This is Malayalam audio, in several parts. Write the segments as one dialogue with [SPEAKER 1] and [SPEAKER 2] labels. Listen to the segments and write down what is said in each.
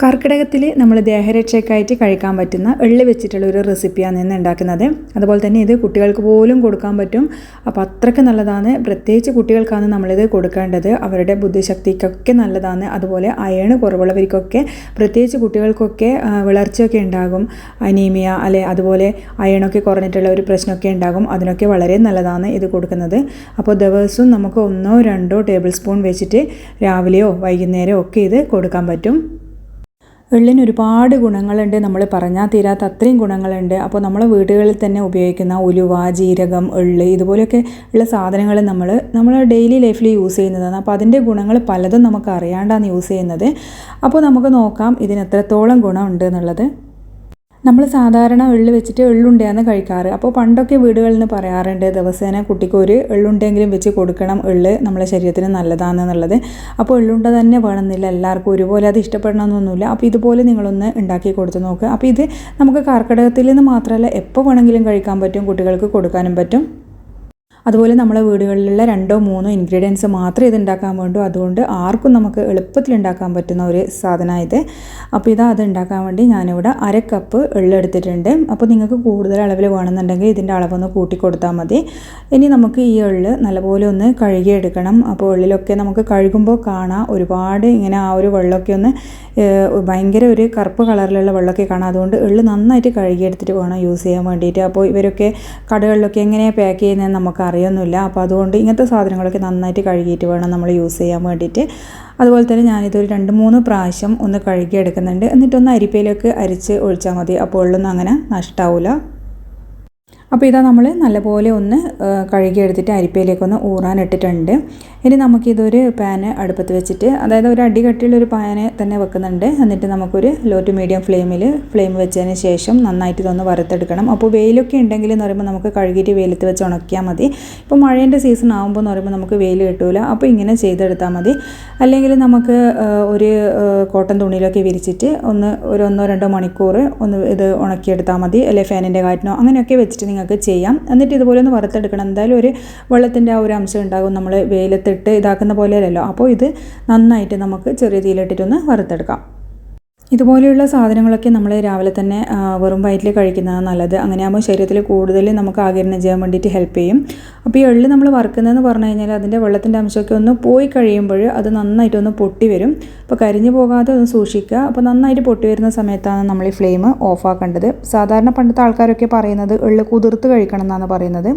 [SPEAKER 1] കർക്കിടകത്തിൽ നമ്മൾ ദേഹരക്ഷയ്ക്കായിട്ട് കഴിക്കാൻ പറ്റുന്ന എള്ള് വെച്ചിട്ടുള്ള ഒരു റെസിപ്പിയാണ് ഇന്ന് ഉണ്ടാക്കുന്നത്. അതുപോലെ തന്നെ ഇത് കുട്ടികൾക്ക് പോലും കൊടുക്കാൻ പറ്റും. അപ്പോൾ അത്രയ്ക്ക് നല്ലതാണ്. പ്രത്യേകിച്ച് കുട്ടികൾക്കാണ് നമ്മളിത് കൊടുക്കേണ്ടത്. അവരുടെ ബുദ്ധിശക്തിക്കൊക്കെ നല്ലതാണ്. അതുപോലെ അയൺ കുറവുള്ളവർക്കൊക്കെ, പ്രത്യേകിച്ച് കുട്ടികൾക്കൊക്കെ വിളർച്ചയൊക്കെ ഉണ്ടാകും, അനീമിയ അതുപോലെ അയണൊക്കെ കുറഞ്ഞിട്ടുള്ള ഒരു പ്രശ്നമൊക്കെ ഉണ്ടാകും. അതിനൊക്കെ വളരെ നല്ലതാണ് ഇത് കൊടുക്കുന്നത്. അപ്പോൾ ദിവസവും നമുക്ക് 1-2 ടേബിൾ സ്പൂൺ വെച്ചിട്ട് രാവിലെയോ വൈകുന്നേരമോ ഒക്കെ ഇത് കൊടുക്കാൻ പറ്റും. എള്ളിന് ഒരുപാട് ഗുണങ്ങളുണ്ട്. നമ്മൾ പറഞ്ഞാൽ തീരാത്ത അത്രയും ഗുണങ്ങളുണ്ട്. അപ്പോൾ നമ്മളെ വീടുകളിൽ തന്നെ ഉപയോഗിക്കുന്ന ഉലുവ, ജീരകം, എള്ള് ഇതുപോലെയൊക്കെ ഉള്ള സാധനങ്ങൾ നമ്മൾ ഡെയിലി ലൈഫിൽ യൂസ് ചെയ്യുന്നതാണ്. അപ്പോൾ അതിൻ്റെ ഗുണങ്ങൾ പലതും നമുക്ക് അറിയാണ്ടാണ് യൂസ് ചെയ്യുന്നത്. അപ്പോൾ നമുക്ക് നോക്കാം ഇതിന് എത്രത്തോളം ഗുണമുണ്ട് എന്നുള്ളത്. നമ്മൾ സാധാരണ എള്ള് വെച്ചിട്ട് എള്ളുണ്ടയാണ് കഴിക്കാറ്. അപ്പോൾ പണ്ടൊക്കെ വീടുകളിൽ നിന്ന് പറയാറുണ്ട് ദിവസേന കുട്ടിക്ക് ഒരു എള്ളുണ്ടെങ്കിലും വെച്ച് കൊടുക്കണം, എള്ള് നമ്മളെ ശരീരത്തിന് നല്ലതാണെന്നുള്ളത്. അപ്പോൾ എള്ളുണ്ട തന്നെ വേണമെന്നില്ല, എല്ലാവർക്കും ഒരുപോലെ അത് ഇഷ്ടപ്പെടണമെന്നൊന്നുമില്ല. അപ്പോൾ ഇതുപോലെ നിങ്ങളൊന്ന് ഉണ്ടാക്കി കൊടുത്ത് നോക്കുക. അപ്പോൾ ഇത് നമുക്ക് കർക്കിടകത്തിൽ നിന്ന് മാത്രമല്ല എപ്പോൾ വേണമെങ്കിലും കഴിക്കാൻ പറ്റും, കുട്ടികൾക്ക് കൊടുക്കാനും പറ്റും. അതുപോലെ നമ്മളെ വീടുകളിലുള്ള 2-3 ഇൻഗ്രീഡിയൻസ് മാത്രമേ ഇത് ഉണ്ടാക്കാൻ വേണ്ടൂ. അതുകൊണ്ട് ആർക്കും നമുക്ക് എളുപ്പത്തിൽ ഉണ്ടാക്കാൻ പറ്റുന്ന ഒരു സാധനമാണ് ഇത്. അപ്പോൾ അത് ഉണ്ടാക്കാൻ വേണ്ടി ഞാനിവിടെ 1/2 കപ്പ് എള്ളെടുത്തിട്ടുണ്ട്. അപ്പോൾ നിങ്ങൾക്ക് കൂടുതൽ അളവിൽ വേണമെന്നുണ്ടെങ്കിൽ ഇതിൻ്റെ അളവൊന്ന് കൂട്ടി കൊടുത്താൽ മതി. ഇനി നമുക്ക് ഈ എള്ള് നല്ലപോലെ ഒന്ന് കഴുകിയെടുക്കണം. അപ്പോൾ എള്ളിലൊക്കെ നമുക്ക് കഴുകുമ്പോൾ കാണാം ഒരുപാട് ഇങ്ങനെ ആ ഒരു വെള്ളമൊക്കെ ഒന്ന് ഭയങ്കര ഒരു കറുപ്പ് കളറിലുള്ള വെള്ളമൊക്കെ കാണാം. അതുകൊണ്ട് എള്ള് നന്നായിട്ട് കഴുകിയെടുത്തിട്ട് വേണം യൂസ് ചെയ്യാൻ വേണ്ടിയിട്ട്. അപ്പോൾ ഇവരൊക്കെ കടകളിലൊക്കെ എങ്ങനെയാണ് പാക്ക് ചെയ്യുന്നതെന്ന് നമുക്ക് അറിയൊന്നുമില്ല. അപ്പോൾ അതുകൊണ്ട് ഇങ്ങനത്തെ സാധനങ്ങളൊക്കെ നന്നായിട്ട് കഴുകിയിട്ട് വേണം നമ്മൾ യൂസ് ചെയ്യാൻ വേണ്ടിയിട്ട്. അതുപോലെ തന്നെ ഞാനിതൊരു 2-3 പ്രാവശ്യം ഒന്ന് കഴുകിയെടുക്കുന്നുണ്ട്. എന്നിട്ടൊന്ന് അരിപ്പയിലേക്ക് അരിച്ച് ഒഴിച്ചാൽ മതി. അപ്പോൾ എള്ളൊന്നും അങ്ങനെ നഷ്ടമാവില്ല. അപ്പോൾ നമ്മൾ നല്ലപോലെ ഒന്ന് കഴുകിയെടുത്തിട്ട് അരിപ്പയിലേക്കൊന്ന് ഊറാനിട്ടിട്ടുണ്ട്. ഇനി നമുക്കിതൊരു പാന് അടുപ്പത്ത് വെച്ചിട്ട്, അതായത് ഒരു അടികട്ടിയുള്ളൊരു പാന് തന്നെ വെക്കുന്നുണ്ട്. എന്നിട്ട് നമുക്കൊരു ലോ ടു മീഡിയം ഫ്ലെയിം വെച്ചതിന് ശേഷം നന്നായിട്ട് ഇതൊന്ന് വറുത്തെടുക്കണം. അപ്പോൾ വെയിലൊക്കെ ഉണ്ടെങ്കിൽ എന്ന് പറയുമ്പോൾ നമുക്ക് കഴുകിയിട്ട് വെയിലത്ത് വെച്ച് ഉണക്കിയാൽ മതി. ഇപ്പോൾ മഴേൻ്റെ സീസൺ ആകുമ്പോൾ എന്ന് പറയുമ്പോൾ നമുക്ക് വെയിൽ കിട്ടില്ല. അപ്പോൾ ഇങ്ങനെ ചെയ്തെടുത്താൽ മതി. അല്ലെങ്കിൽ നമുക്ക് ഒരു കോട്ടൺ തുണിയിലൊക്കെ വിരിച്ചിട്ട് ഒരു 1-2 മണിക്കൂർ ഒന്ന് ഇത് ഉണക്കിയെടുത്താൽ മതി. അല്ലെങ്കിൽ ഫാനിൻ്റെ കാറ്റിനോ അങ്ങനെയൊക്കെ വെച്ചിട്ട് നിങ്ങൾക്ക് ചെയ്യാം. എന്നിട്ട് ഇതുപോലെ ഒന്ന് വറുത്തെടുക്കണം. എന്തായാലും ഒരു വെള്ളത്തിൻ്റെ ആ ഒരു അംശം ഉണ്ടാകും, നമ്മൾ വെയിലത്തിട്ട് ഇതാക്കുന്ന പോലെയല്ലല്ലോ. അപ്പോൾ ഇത് നന്നായിട്ട് നമുക്ക് ചെറിയ തീയിലിട്ടിട്ടൊന്ന് വറുത്തെടുക്കാം. ഇതുപോലെയുള്ള സാധനങ്ങളൊക്കെ നമ്മൾ രാവിലെ തന്നെ വെറും വയറ്റിൽ കഴിക്കുന്നതാണ് നല്ലത്. അങ്ങനെയാകുമ്പോൾ ശരീരത്തിൽ കൂടുതൽ നമുക്ക് ആഗിരണം ചെയ്യാൻ വേണ്ടിയിട്ട് ഹെൽപ്പ് ചെയ്യും. അപ്പോൾ ഈ എള്ള് നമ്മൾ വറുക്കുന്നതെന്ന് പറഞ്ഞു കഴിഞ്ഞാൽ അതിൻ്റെ വെള്ളത്തിൻ്റെ അംശമൊക്കെ ഒന്ന് പോയി കഴിയുമ്പോൾ അത് നന്നായിട്ടൊന്ന് പൊട്ടി വരും. അപ്പോൾ കരിഞ്ഞു പോകാതെ ഒന്ന് സൂക്ഷിക്കുക. അപ്പോൾ നന്നായിട്ട് പൊട്ടി വരുന്ന സമയത്താണ് നമ്മൾ ഈ ഫ്ലെയിം ഓഫാക്കേണ്ടത്. സാധാരണ പണ്ടത്തെ ആൾക്കാരൊക്കെ പറയുന്നത് എള്ള് കുതിർത്ത് കഴിക്കണം എന്നാണ് പറയുന്നത്.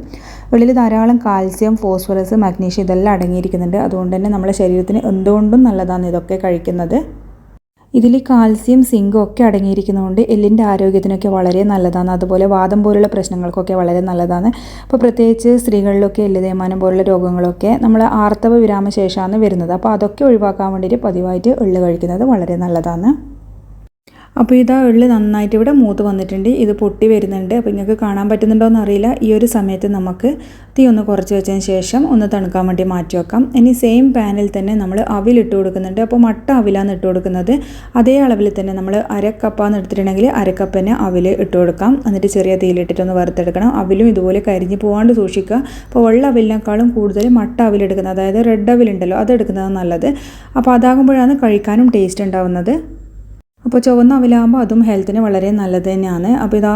[SPEAKER 1] എള്ളിൽ ധാരാളം കാൽസ്യം, ഫോസ്ഫറസ്, മഗ്നീഷ്യം ഇതെല്ലാം അടങ്ങിയിരിക്കുന്നുണ്ട്. അതുകൊണ്ട് തന്നെ നമ്മളെ ശരീരത്തിന് എന്തുകൊണ്ടും നല്ലതാണ് ഇതൊക്കെ കഴിക്കുന്നത്. ഇതിൽ കാൽസ്യം, സിങ്കും ഒക്കെ അടങ്ങിയിരിക്കുന്നതുകൊണ്ട് എല്ലിൻ്റെ ആരോഗ്യത്തിനൊക്കെ വളരെ നല്ലതാണ്. അതുപോലെ വാദം പോലുള്ള പ്രശ്നങ്ങൾക്കൊക്കെ വളരെ നല്ലതാണ്. അപ്പോൾ പ്രത്യേകിച്ച് സ്ത്രീകളിലൊക്കെ എല്ല് തേയ്മാനം പോലുള്ള രോഗങ്ങളൊക്കെ നമ്മൾ ആർത്തവ വിരാമ ശേഷമാണ് വരുന്നത്. അപ്പോൾ അതൊക്കെ ഒഴിവാക്കാൻ വേണ്ടിയിട്ട് പതിവായിട്ട് എള്ള് കഴിക്കുന്നത് വളരെ നല്ലതാണ്. അപ്പോൾ എള്ള് നന്നായിട്ട് ഇവിടെ മൂത്ത് വന്നിട്ടുണ്ട്. ഇത് പൊട്ടി വരുന്നുണ്ട്. അപ്പോൾ നിങ്ങൾക്ക് കാണാൻ പറ്റുന്നുണ്ടോ എന്നറിയില്ല. ഈ ഒരു സമയത്ത് നമുക്ക് തീ ഒന്ന് കുറച്ച് വെച്ചതിന് ശേഷം ഒന്ന് തണുക്കാൻ വേണ്ടി മാറ്റി വെക്കാം. ഇനി സെയിം പാനിൽ തന്നെ നമ്മൾ അവിലിട്ട് കൊടുക്കുന്നുണ്ട്. അപ്പോൾ മട്ട അവിലാണ് ഇട്ട് കൊടുക്കുന്നത്. അതേ അളവിൽ തന്നെ നമ്മൾ 1/2 കപ്പാന്ന് എടുത്തിട്ടുണ്ടെങ്കിൽ 1/2 കപ്പ് തന്നെ അവിൽ ഇട്ട് കൊടുക്കാം. എന്നിട്ട് ചെറിയ തീയിലിട്ടിട്ടൊന്ന് വറുത്തെടുക്കണം. അവിലും ഇതുപോലെ കരിഞ്ഞ് പോകാണ്ട് സൂക്ഷിക്കുക. അപ്പോൾ വെള്ള അവിലിനേക്കാളും കൂടുതൽ മട്ട അവിലെടുക്കുന്നത്, അതായത് റെഡ് അവിലുണ്ടല്ലോ, അതെടുക്കുന്നതാണ് നല്ലത്. അപ്പോൾ അതാകുമ്പോഴാണ് കഴിക്കാനും ടേസ്റ്റ് ഉണ്ടാവുന്നത്. അപ്പോൾ ചുവന്ന അവിലാകുമ്പോൾ അതും ഹെൽത്തിന് വളരെ നല്ലത് തന്നെയാണ്. അപ്പോൾ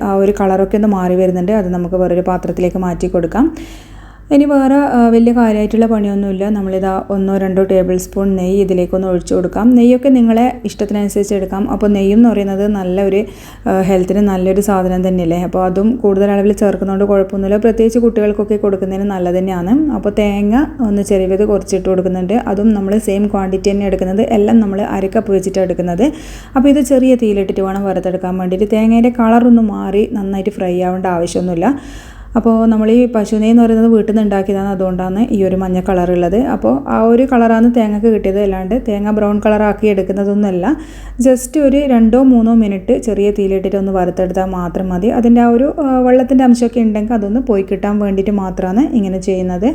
[SPEAKER 1] ആ ഒരു കളറൊക്കെ ഒന്ന് മാറി വരുന്നുണ്ട്. അത് നമുക്ക് വേറൊരു പാത്രത്തിലേക്ക് മാറ്റി കൊടുക്കാം. ഇനി വേറെ വലിയ കാര്യമായിട്ടുള്ള പണിയൊന്നുമില്ല. 1-2 ടേബിൾ സ്പൂൺ നെയ്യ് ഇതിലേക്കൊന്ന് ഒഴിച്ചു കൊടുക്കാം. നെയ്യൊക്കെ നിങ്ങളെ ഇഷ്ടത്തിനനുസരിച്ച് എടുക്കാം. അപ്പോൾ നെയ്യും എന്ന് പറയുന്നത് നല്ലൊരു ഹെൽത്തിന് നല്ലൊരു സാധനം തന്നെയല്ലേ. അപ്പോൾ അതും കൂടുതൽ അളവിൽ ചേർക്കുന്നതുകൊണ്ട് കുഴപ്പമൊന്നുമില്ല. പ്രത്യേകിച്ച് കുട്ടികൾക്കൊക്കെ കൊടുക്കുന്നതിന് നല്ലത് തന്നെയാണ്. അപ്പോൾ തേങ്ങ ഒന്ന് ചെറിയത് കുറച്ചിട്ട് കൊടുക്കുന്നുണ്ട്. അതും നമ്മൾ സെയിം ക്വാണ്ടിറ്റി തന്നെ എടുക്കുന്നത്. എല്ലാം നമ്മൾ 1/2 കപ്പ് വെച്ചിട്ടാണ് എടുക്കുന്നത്. അപ്പോൾ ഇത് ചെറിയ തീയിലിട്ടിട്ട് വേണം വറുത്തെടുക്കാൻ വേണ്ടിയിട്ട്. തേങ്ങയുടെ കളറൊന്നും മാറി നന്നായിട്ട് ഫ്രൈ ആവേണ്ട ആവശ്യമൊന്നുമില്ല. അപ്പോൾ നമ്മൾ ഈ പശുനെയ്യ് എന്ന് പറയുന്നത് വീട്ടിൽ നിന്ന് ഉണ്ടാക്കിയതാണ്. അതുകൊണ്ടാണ് ഈ ഒരു മഞ്ഞ കളറുള്ളത്. അപ്പോൾ ആ ഒരു കളറാണ് തേങ്ങക്ക് കിട്ടിയത്. അല്ലാണ്ട് തേങ്ങ ബ്രൗൺ കളറാക്കി എടുക്കുന്നതൊന്നുമല്ല. ജസ്റ്റ് ഒരു 2-3 മിനിറ്റ് ചെറിയ തീയിലിട്ടിട്ട് ഒന്ന് വറുത്തെടുത്താൽ മാത്രം മതി. അതിൻ്റെ ആ ഒരു വെള്ളത്തിൻ്റെ അംശമൊക്കെ ഉണ്ടെങ്കിൽ അതൊന്ന് പോയി കിട്ടാൻ വേണ്ടിയിട്ട് മാത്രമാണ് ഇങ്ങനെ ചെയ്യുന്നത്.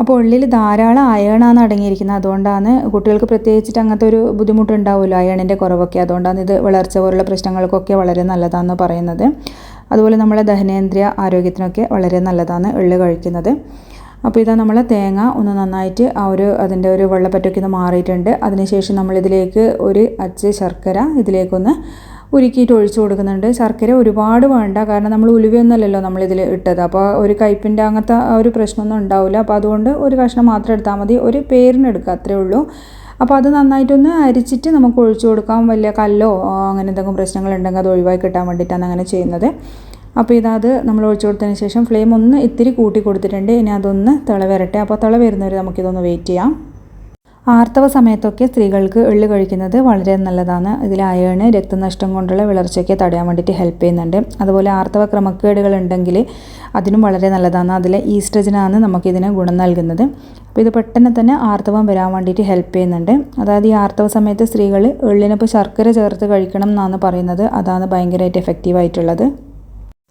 [SPEAKER 1] അപ്പോൾ ഉള്ളിൽ ധാരാളം അയണാണ് അടങ്ങിയിരിക്കുന്നത്. അതുകൊണ്ടാണ് കുട്ടികൾക്ക് പ്രത്യേകിച്ചിട്ട് അങ്ങനത്തെ ഒരു ബുദ്ധിമുട്ടുണ്ടാവുമല്ലോ, അയണിൻ്റെ കുറവൊക്കെ. അതുകൊണ്ടാണ് ഇത് വളർച്ച പോലുള്ള പ്രശ്നങ്ങൾക്കൊക്കെ വളരെ നല്ലതാണെന്ന് പറയുന്നത്. അതുപോലെ നമ്മളെ ദഹനേന്ദ്രിയ ആരോഗ്യത്തിനൊക്കെ വളരെ നല്ലതാണ് എള്ള് കഴിക്കുന്നത്. അപ്പോൾ ഇതാ നമ്മൾ തേങ്ങ ഒന്ന് നന്നായിട്ട് അതിൻ്റെ ഒരു വെള്ളപ്പറ്റൊക്കെ ഒന്ന് മാറിയിട്ടുണ്ട്. അതിനുശേഷം നമ്മളിതിലേക്ക് ഒരു അച്ച് ശർക്കര ഇതിലേക്കൊന്ന് ഉരുക്കിയിട്ട് ഒഴിച്ചു കൊടുക്കുന്നുണ്ട്. ശർക്കര ഒരുപാട് വേണ്ട, കാരണം നമ്മൾ ഉലുവയൊന്നുമല്ലല്ലോ നമ്മളിതിൽ ഇട്ടത്. അപ്പോൾ ഒരു കയ്പിൻ്റെ അങ്ങനത്തെ ഒരു പ്രശ്നമൊന്നും ഉണ്ടാവില്ല. അപ്പോൾ അതുകൊണ്ട് ഒരു കഷ്ണം മാത്രം എടുത്താൽ മതി, ഒരു പേരിന് എടുക്കുക, അത്രേ ഉള്ളൂ. അപ്പോൾ അത് നന്നായിട്ടൊന്ന് അരിച്ചിട്ട് നമുക്ക് ഒഴിച്ചു കൊടുക്കാം. വലിയ കല്ലോ അങ്ങനെ എന്തെങ്കിലും പ്രശ്നങ്ങളുണ്ടെങ്കിൽ അത് ഒഴിവായി കിട്ടാൻ വേണ്ടിയിട്ടാണ് അങ്ങനെ ചെയ്യുന്നത്. അപ്പോൾ ഇതത് നമ്മൾ ഒഴിച്ചു കൊടുത്തതിന് ശേഷം ഫ്ലെയിം ഒന്ന് ഇത്തിരി കൂട്ടി കൊടുത്തിട്ടുണ്ട്. ഇനി അതൊന്ന് തിള വരട്ടെ. അപ്പോൾ തിള വരുന്നവരെ നമുക്കിതൊന്ന് വെയിറ്റ് ചെയ്യാം. ആർത്തവ സമയത്തൊക്കെ സ്ത്രീകൾക്ക് എള്ള് കഴിക്കുന്നത് വളരെ നല്ലതാണ്. ഇതിൽ അയേൺ, രക്തനഷ്ടം കൊണ്ടുള്ള വിളർച്ചയ്ക്ക് തടയാൻ വേണ്ടിയിട്ട് ഹെൽപ്പ് ചെയ്യുന്നുണ്ട്. അതുപോലെ ആർത്തവ ക്രമക്കേടുകൾ ഉണ്ടെങ്കിൽ അതിനും വളരെ നല്ലതാണ്. അതിലെ ഈസ്ട്രജനാണ് നമുക്കിതിന് ഗുണം നൽകുന്നത്. അപ്പോൾ ഇത് പെട്ടെന്ന് തന്നെ ആർത്തവം വരാൻ വേണ്ടിയിട്ട് ഹെൽപ്പ് ചെയ്യുന്നുണ്ട്. അതായത് ഈ ആർത്തവ സമയത്ത് സ്ത്രീകൾ എള്ളിനൊപ്പം ശർക്കര ചേർത്ത് കഴിക്കണം എന്നാണ് പറയുന്നത്. അതാണ് ഭയങ്കരമായിട്ട് എഫക്റ്റീവായിട്ടുള്ളത്.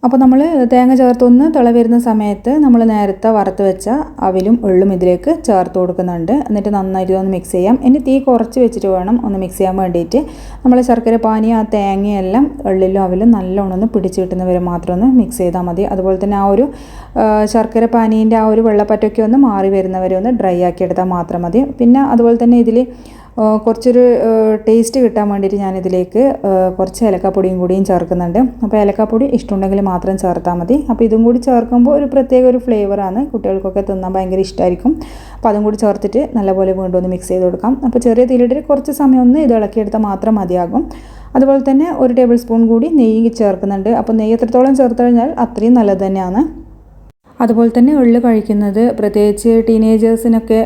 [SPEAKER 1] അപ്പോൾ നമ്മൾ തേങ്ങ ചേർത്തൊന്ന് തിള വരുന്ന സമയത്ത് നമ്മൾ നേരത്തെ വറുത്ത് വെച്ച അവിലും എള്ളും ഇതിലേക്ക് ചേർത്ത് കൊടുക്കുന്നുണ്ട്. എന്നിട്ട് നന്നായിട്ട് ഒന്ന് മിക്സ് ചെയ്യാം. ഇനി തീ കുറച്ച് വെച്ചിട്ട് വേണം ഒന്ന് മിക്സ് ചെയ്യാൻ വേണ്ടിയിട്ട്. നമ്മൾ ശർക്കര പാനി ആ തേങ്ങയെല്ലാം എള്ളിലും അവിലും നല്ലോണം ഒന്ന് പിടിച്ച് കിട്ടുന്നവരെ മാത്രം ഒന്ന് മിക്സ് ചെയ്താൽ മതി. അതുപോലെ തന്നെ ആ ഒരു ശർക്കര പാനീൻ്റെ ആ ഒരു വെള്ളപ്പറ്റൊക്കെ ഒന്ന് മാറി വരുന്നവരെ ഒന്ന് ഡ്രൈ ആക്കി എടുത്താൽ മാത്രം മതി. പിന്നെ അതുപോലെ തന്നെ ഇതിൽ കുറച്ചൊരു ടേസ്റ്റ് കിട്ടാൻ വേണ്ടിയിട്ട് ഞാനിതിലേക്ക് കുറച്ച് ഏലക്കാപ്പൊടിയും കൂടിയും ചേർക്കുന്നുണ്ട്. അപ്പോൾ ഏലക്കാപ്പൊടി ഇഷ്ടമുണ്ടെങ്കിൽ മാത്രം ചേർത്താൽ മതി. അപ്പോൾ ഇതും കൂടി ചേർക്കുമ്പോൾ ഒരു പ്രത്യേക ഒരു ഫ്ലേവറാണ്, കുട്ടികൾക്കൊക്കെ തിന്നാൻ ഭയങ്കര ഇഷ്ടമായിരിക്കും. അപ്പോൾ അതും കൂടി ചേർത്തിട്ട് നല്ലപോലെ വീണ്ടും ഒന്ന് മിക്സ് ചെയ്ത് കൊടുക്കാം. അപ്പോൾ ചെറിയ തീയിലിട്ട് കുറച്ച് സമയം ഒന്ന് ഇത് ഇളക്കിയെടുത്താൽ മാത്രം മതിയാകും. അതുപോലെ തന്നെ ഒരു ടേബിൾ സ്പൂൺ കൂടി നെയ്യ് ചേർക്കുന്നുണ്ട്. അപ്പോൾ നെയ്യ് എത്രത്തോളം ചേർത്ത് കഴിഞ്ഞാൽ അത്രയും നല്ലത് തന്നെയാണ്. അതുപോലെ തന്നെ എള്ള് കഴിക്കുന്നത് പ്രത്യേകിച്ച് ടീനേജേഴ്സിനൊക്കെ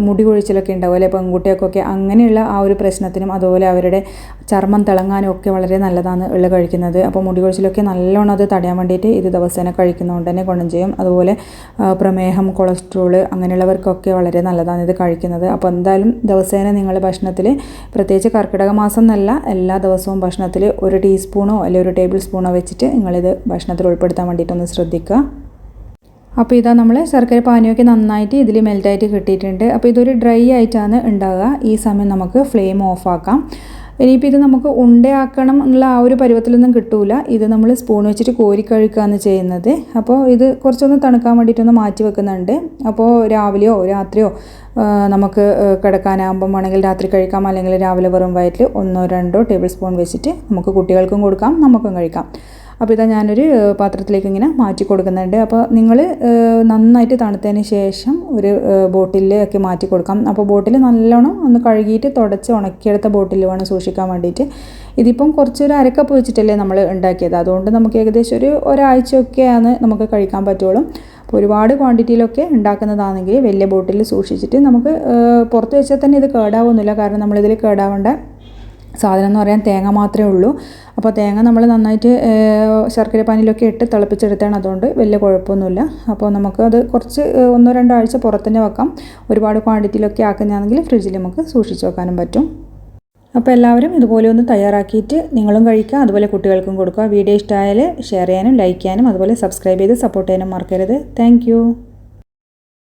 [SPEAKER 1] മുടി കൊഴിച്ചിലൊക്കെ ഉണ്ടാവുമല്ലേ, പെൺകുട്ടികൾക്കൊക്കെ, അങ്ങനെയുള്ള ആ ഒരു പ്രശ്നത്തിനും അതുപോലെ അവരുടെ ചർമ്മം തിളങ്ങാനും ഒക്കെ വളരെ നല്ലതാണ് എള്ള് കഴിക്കുന്നത്. അപ്പോൾ മുടി കൊഴിച്ചിലൊക്കെ നല്ലോണം അത് തടയാൻ വേണ്ടിയിട്ട് ഇത് ദിവസേന കഴിക്കുന്നതുകൊണ്ട് തന്നെ ഗുണം ചെയ്യും. അതുപോലെ പ്രമേഹം, കൊളസ്ട്രോൾ അങ്ങനെയുള്ളവർക്കൊക്കെ വളരെ നല്ലതാണ് ഇത് കഴിക്കുന്നത്. അപ്പോൾ എന്തായാലും ദിവസേന നിങ്ങൾ ഭക്ഷണത്തിൽ, പ്രത്യേകിച്ച് കർക്കിടക മാസം എന്നല്ല, എല്ലാ ദിവസവും ഭക്ഷണത്തിൽ ഒരു ടീസ്പൂണോ അല്ലെങ്കിൽ ഒരു ടേബിൾ സ്പൂണോ വെച്ചിട്ട് നിങ്ങളിത് ഭക്ഷണത്തിൽ ഉൾപ്പെടുത്താൻ വേണ്ടിയിട്ടൊന്ന് ശ്രദ്ധിക്കുക. അപ്പോൾ ഇതാ നമ്മൾ ശർക്കര പാനിയൊക്കെ നന്നായിട്ട് ഇതിൽ മെൽറ്റായിട്ട് കിട്ടിയിട്ടുണ്ട്. അപ്പോൾ ഇതൊരു ഡ്രൈ ആയിട്ടാണ് ഉണ്ടാകുക. ഈ സമയം നമുക്ക് ഫ്ലെയിം ഓഫ് ആക്കാം. ഇനിയിപ്പോൾ ഇത് നമുക്ക് ഉണ്ടയാക്കണം എന്നുള്ള ആ ഒരു പരുവത്തിലൊന്നും കിട്ടൂല. ഇത് നമ്മൾ സ്പൂൺ വെച്ചിട്ട് കോരിക്കഴിക്കുകയാണ് ചെയ്യുന്നത്. അപ്പോൾ ഇത് കുറച്ചൊന്ന് തണുക്കാൻ വേണ്ടിയിട്ടൊന്ന് മാറ്റി വെക്കുന്നുണ്ട്. അപ്പോൾ രാവിലെയോ രാത്രിയോ നമുക്ക് കിടക്കാനാകുമ്പം വേണമെങ്കിൽ രാത്രി കഴിക്കാം, അല്ലെങ്കിൽ രാവിലെ വെറും വയറ്റിൽ 1-2 ടേബിൾ സ്പൂൺ വെച്ചിട്ട് നമുക്ക് കുട്ടികൾക്കും കൊടുക്കാം, നമുക്കും കഴിക്കാം. അപ്പോൾ ഇതാ ഞാനൊരു പാത്രത്തിലേക്ക് ഇങ്ങനെ മാറ്റി കൊടുക്കുന്നുണ്ട്. അപ്പോൾ നിങ്ങൾ നന്നായിട്ട് തണുത്തതിന് ശേഷം ഒരു ബോട്ടിലൊക്കെ മാറ്റി കൊടുക്കാം. അപ്പോൾ ബോട്ടിൽ നല്ലോണം ഒന്ന് കഴുകിയിട്ട് തുടച്ച് ഉണക്കിയെടുത്ത ബോട്ടിൽ വേണം സൂക്ഷിക്കാൻ വേണ്ടിയിട്ട്. ഇതിപ്പം കുറച്ചൊരു അരക്കപ്പ് വെച്ചിട്ടല്ലേ നമ്മൾ ഉണ്ടാക്കിയത്, അതുകൊണ്ട് നമുക്ക് ഏകദേശം ഒരാഴ്ചയൊക്കെയാണ് നമുക്ക് കഴിക്കാൻ പറ്റുള്ളൂ. അപ്പോൾ ഒരുപാട് ക്വാണ്ടിറ്റിയിലൊക്കെ ഉണ്ടാക്കുന്നതാണെങ്കിൽ വലിയ ബോട്ടിൽ സൂക്ഷിച്ചിട്ട് നമുക്ക് പുറത്ത് വെച്ചാൽ തന്നെ ഇത് കേടാവുന്നില്ല. കാരണം നമ്മളിതിൽ കേടാവേണ്ട സാധനം എന്ന് പറയാൻ തേങ്ങ മാത്രമേ ഉള്ളൂ. അപ്പോൾ തേങ്ങ നമ്മൾ നന്നായിട്ട് ശർക്കര പാനിയിലൊക്കെ ഇട്ട് തിളപ്പിച്ചെടുത്താണ്, അതുകൊണ്ട് വലിയ കുഴപ്പമൊന്നുമില്ല. അപ്പോൾ നമുക്കത് കുറച്ച് 1-2 ആഴ്ച പുറത്ത് തന്നെ വെക്കാം. ഒരുപാട് ക്വാണ്ടിറ്റിയിലൊക്കെ ആക്കുന്നതാണെങ്കിൽ ഫ്രിഡ്ജിൽ നമുക്ക് സൂക്ഷിച്ച് വെക്കാനും പറ്റും. അപ്പോൾ എല്ലാവരും ഇതുപോലെ ഒന്ന് തയ്യാറാക്കിയിട്ട് നിങ്ങളും കഴിക്കുക, അതുപോലെ കുട്ടികൾക്കും കൊടുക്കുക. വീഡിയോ ഇഷ്ടമായാൽ ഷെയർ ചെയ്യാനും ലൈക്ക് ചെയ്യാനും അതുപോലെ സബ്സ്ക്രൈബ് ചെയ്ത് സപ്പോർട്ട് ചെയ്യാനും മറക്കരുത്. താങ്ക്